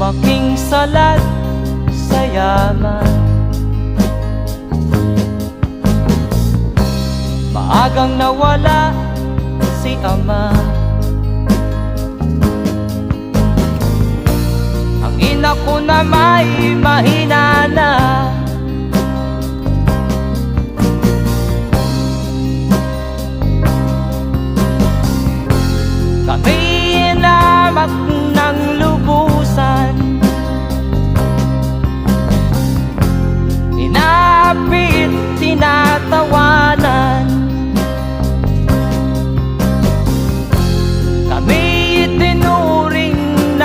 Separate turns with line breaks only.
lumaking salat sa yaman. Maagang nawala si ama. Ang ina ko na may mahina